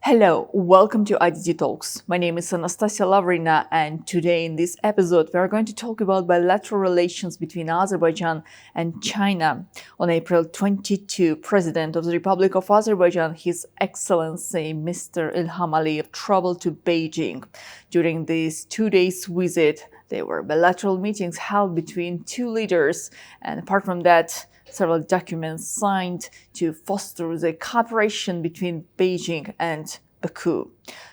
Hello, welcome to IDG Talks. My name is Anastasia Lavrina, and today in this episode, we are going to talk about bilateral relations between Azerbaijan and China. On April 22, President of the Republic of Azerbaijan, His Excellency Mr. Ilham Aliyev, traveled to Beijing. During this 2-day visit, there were bilateral meetings held between two leaders, and apart from that, several documents signed to foster the cooperation between Beijing and Baku.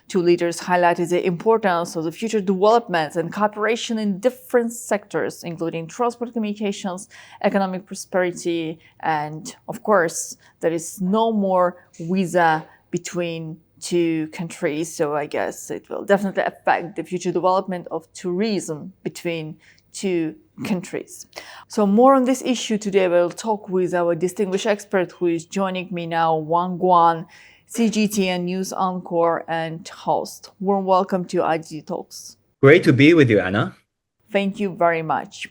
Two leaders highlighted the importance of the future development and cooperation in different sectors, including transport, communications, economic prosperity, and, of course, there is no more visa between two countries. So I guess it will definitely affect the future development of tourism between two countries. So more on this issue today, we'll talk with our distinguished expert who is joining me now, Wang Guan, CGTN news anchor and host. Warm welcome to IDG Talks. Great to be with you, Anna. Thank you very much.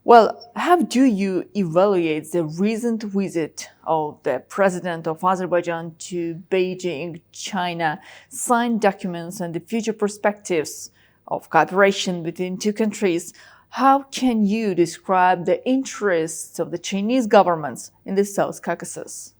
Well, how do you evaluate the recent visit of the President of Azerbaijan to Beijing, China, signed documents and the future perspectives of cooperation between two countries? How can you describe the interests of the Chinese governments in the South Caucasus?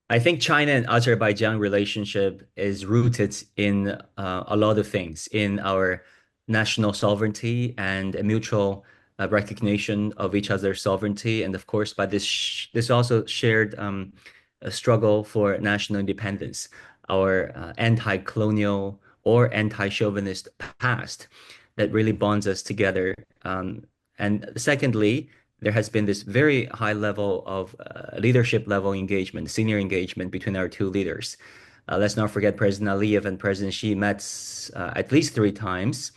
I think China and Azerbaijan relationship is rooted in a lot of things, in our national sovereignty and a mutual recognition of each other's sovereignty. And of course, by this also shared a struggle for national independence, our anti-colonial or anti-chauvinist past that really bonds us together. And secondly, there has been this very high level of leadership level engagement, senior engagement between our two leaders. Let's not forget President Aliyev and President Xi met at least 3 times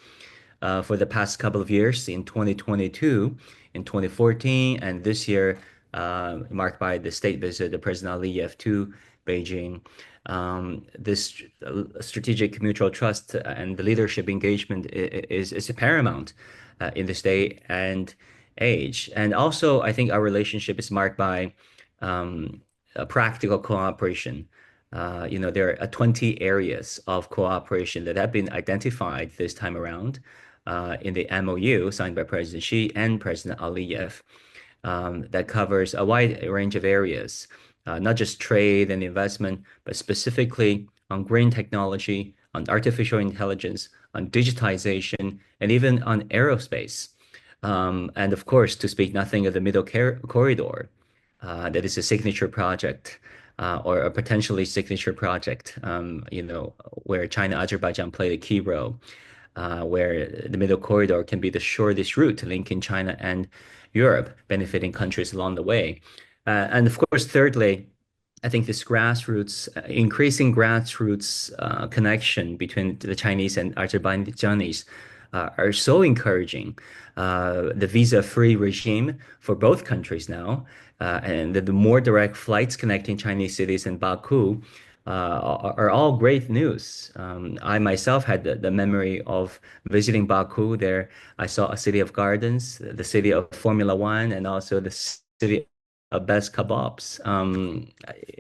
for the past couple of years in 2022, in 2014, and this year marked by the state visit of President Aliyev to Beijing. This strategic mutual trust and the leadership engagement is paramount in this day and age. And also, I think our relationship is marked by a practical cooperation. There are 20 areas of cooperation that have been identified this time around in the MOU signed by President Xi and President Aliyev that covers a wide range of areas. Not just trade and investment, but specifically on green technology, on artificial intelligence, on digitization, and even on aerospace. And of course, to speak nothing of the Middle Corridor, that is a signature project or a potentially signature project, where China, Azerbaijan played a key role, where the Middle Corridor can be the shortest route linking China and Europe, benefiting countries along the way. And of course, thirdly, I think this increasing grassroots connection between the Chinese and Azerbaijanis are so encouraging. The visa-free regime for both countries now, and the more direct flights connecting Chinese cities and Baku are all great news. I myself had the memory of visiting Baku. There, I saw a city of gardens, the city of Formula One, and also the city of best kebabs,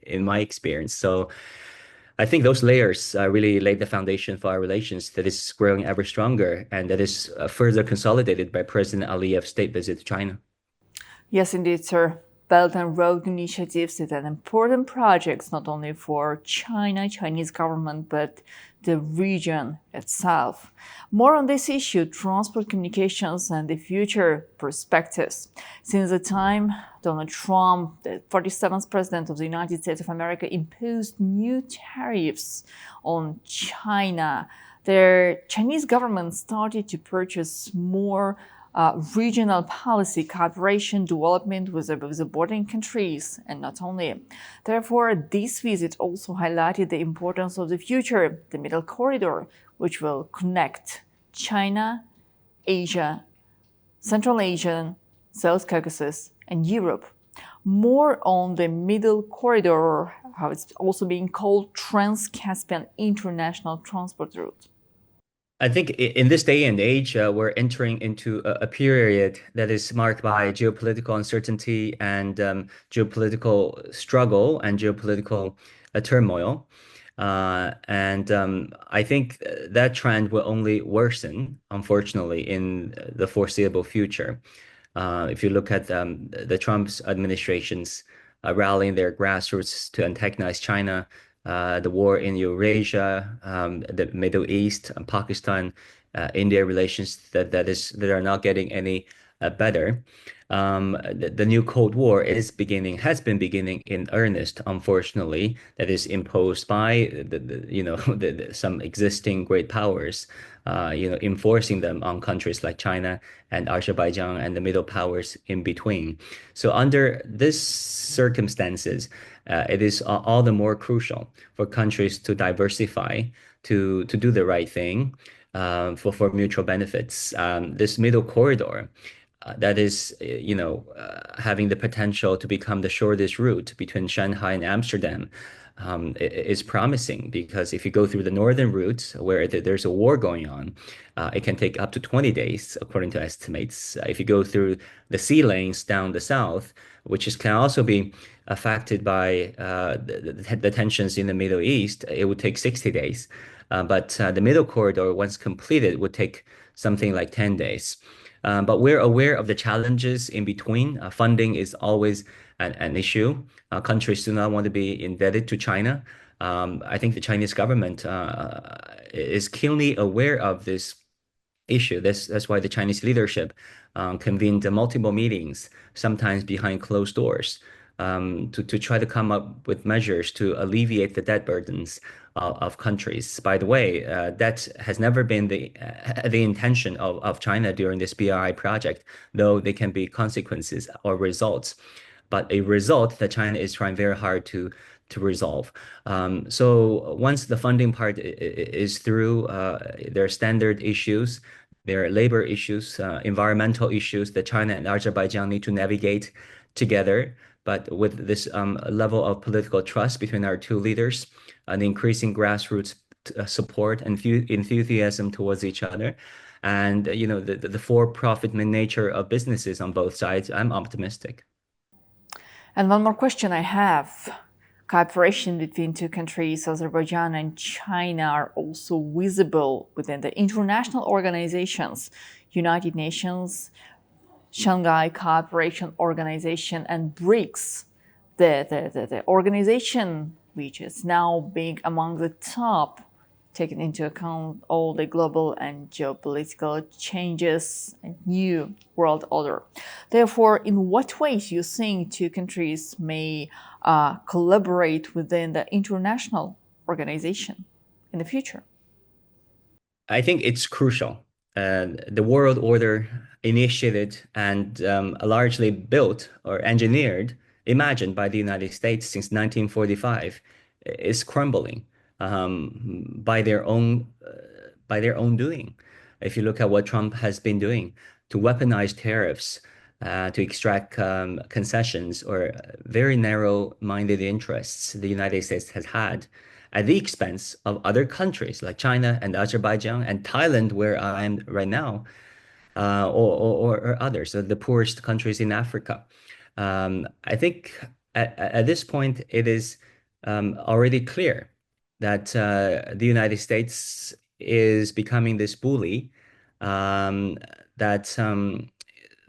in my experience. So I think those layers really laid the foundation for our relations that is growing ever stronger, and that is further consolidated by President Aliyev's state visit to China. Yes, indeed, sir. Belt and Road initiatives is an important project not only for China, Chinese government, but the region itself. More on this issue, transport, communications, and the future perspectives. Since the time Donald Trump, the 47th president of the United States of America, imposed new tariffs on China, the Chinese government started to purchase more regional policy cooperation development with the bordering countries, and not only. Therefore, this visit also highlighted the importance of the future, the Middle Corridor, which will connect China, Asia, Central Asia, South Caucasus, and Europe. More on the Middle Corridor, how it's also being called Trans-Caspian International Transport Route. I think in this day and age, we're entering into a period that is marked by geopolitical uncertainty and geopolitical struggle and geopolitical turmoil. And I think that trend will only worsen, unfortunately, in the foreseeable future. If you look at the Trump's administrations rallying their grassroots to antagonize China, the war in Eurasia, the Middle East, and Pakistan, India relations that are not getting any better. The new Cold War has been beginning in earnest, unfortunately, that is imposed by some existing great powers, enforcing them on countries like China and Azerbaijan and the middle powers in between. So under these circumstances, it is all the more crucial for countries to diversify, to do the right thing, for mutual benefits. This middle corridor that is, having the potential to become the shortest route between Shanghai and Amsterdam, is promising because if you go through the northern route where there's a war going on, it can take up to 20 days, according to estimates. If you go through the sea lanes down the south, can also be affected by the tensions in the Middle East, it would take 60 days. But the middle corridor, once completed, would take something like 10 days. But we're aware of the challenges in between. Funding is always an issue. Countries do not want to be indebted to China. I think the Chinese government is keenly aware of this issue. That's why the Chinese leadership convened multiple meetings, sometimes behind closed doors, to try to come up with measures to alleviate the debt burdens of countries. By the way, that has never been the intention of China during this BRI project, though there can be consequences or results. But a result that China is trying very hard to resolve. So once the funding part is through, there are standard issues, there are labor issues, environmental issues that China and Azerbaijan need to navigate together. But with this level of political trust between our two leaders, an increasing grassroots support and enthusiasm towards each other, and the for-profit nature of businesses on both sides, I'm optimistic. And one more question I have. Cooperation between two countries, Azerbaijan and China, are also visible within the international organizations, United Nations, Shanghai Cooperation Organization, and BRICS, the organization which is now being among the top, taking into account all the global and geopolitical changes and new world order. Therefore, in what ways you think two countries may collaborate within the international organization in the future? I think it's crucial. The world order initiated and largely built or engineered, imagined by the United States since 1945, is crumbling by their own doing. If you look at what Trump has been doing to weaponize tariffs, to extract concessions or very narrow-minded interests the United States has had at the expense of other countries like China and Azerbaijan and Thailand, where I am right now, or others, the poorest countries in Africa. I think at this point, it is already clear that the United States is becoming this bully that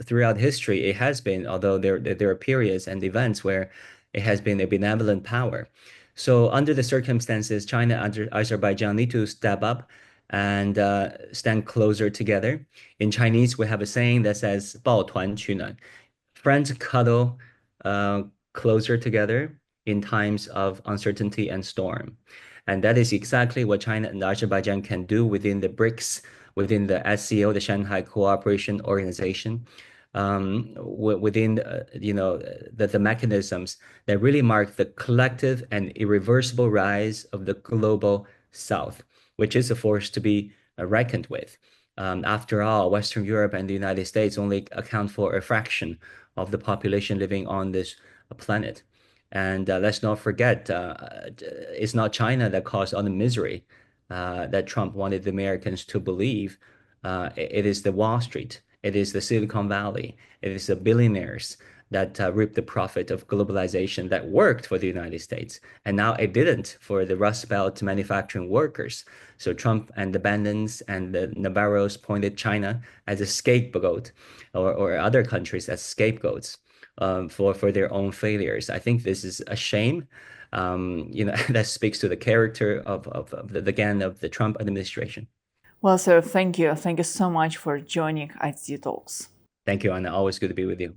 throughout history it has been, although there are periods and events where it has been a benevolent power. So under the circumstances, China and Azerbaijan need to step up and stand closer together. In Chinese, we have a saying that says "抱团取暖." Friends cuddle closer together in times of uncertainty and storm. And that is exactly what China and Azerbaijan can do within the BRICS, within the SCO, the Shanghai Cooperation Organization, within the mechanisms that really mark the collective and irreversible rise of the global South, which is a force to be reckoned with. After all, Western Europe and the United States only account for a fraction of the population living on this planet. And let's not forget, it's not China that caused all the misery that Trump wanted the Americans to believe. It is the Wall Street. It is the Silicon Valley. It is the billionaires that reaped the profit of globalization that worked for the United States. And now it didn't for the Rust Belt manufacturing workers. So Trump and the Bannons and the Navarros pointed China as a scapegoat, or other countries as scapegoats for their own failures. I think this is a shame. That speaks to the character of the Trump administration. Well, sir, thank you. Thank you so much for joining ITD Talks. Thank you, Anna. Always good to be with you.